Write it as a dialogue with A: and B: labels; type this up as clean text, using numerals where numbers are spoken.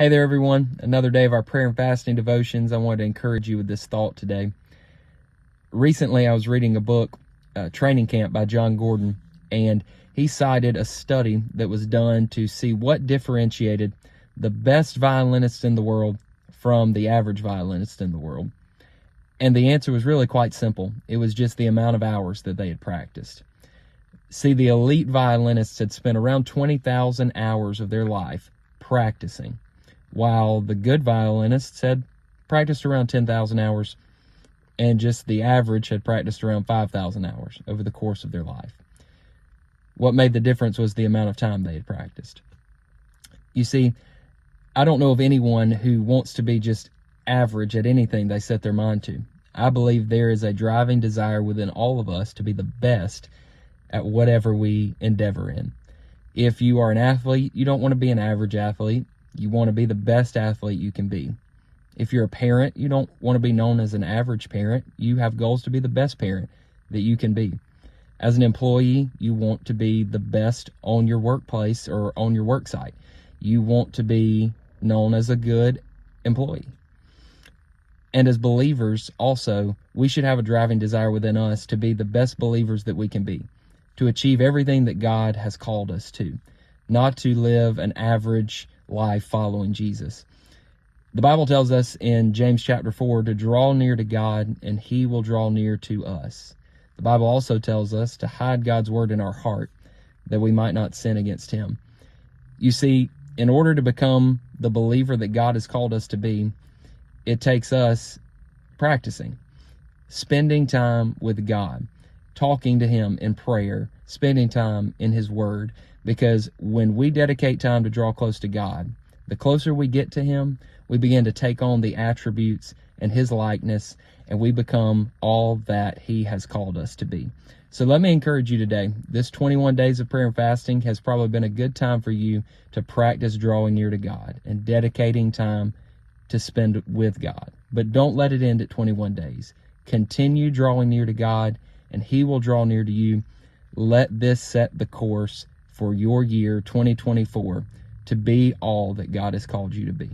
A: Hey there, everyone. Another day of our prayer and fasting devotions. I wanted to encourage you with this thought today. Recently, I was reading a book, Training Camp by John Gordon, and he cited a study that was done to see what differentiated the best violinist in the world from the average violinist in the world. And the answer was really quite simple. It was just the amount of hours that they had practiced. See, the elite violinists had spent around 20,000 hours of their life practicing, while the good violinists had practiced around 10,000 hours, and just the average had practiced around 5,000 hours over the course of their life. What made the difference was the amount of time they had practiced. You see, I don't know of anyone who wants to be just average at anything they set their mind to. I believe there is a driving desire within all of us to be the best at whatever we endeavor in. If you are an athlete, you don't want to be an average athlete. You want to be the best athlete you can be. If you're a parent, you don't want to be known as an average parent. You have goals to be the best parent that you can be. As an employee, you want to be the best on your workplace or on your work site. You want to be known as a good employee. And as believers, also, we should have a driving desire within us to be the best believers that we can be, to achieve everything that God has called us to, not to live an average life following Jesus. The Bible tells us in James chapter 4 to draw near to God and He will draw near to us. The Bible also tells us to hide God's word in our heart that we might not sin against Him. You see, in order to become the believer that God has called us to be, it takes us practicing, spending time with God, talking to Him in prayer, spending time in His Word, because when we dedicate time to draw close to God, the closer we get to Him, we begin to take on the attributes and His likeness, and we become all that He has called us to be. So let me encourage you today. This 21 days of prayer and fasting has probably been a good time for you to practice drawing near to God and dedicating time to spend with God. But don't let it end at 21 days. Continue drawing near to God, and He will draw near to you. Let this set the course for your year 2024 to be all that God has called you to be.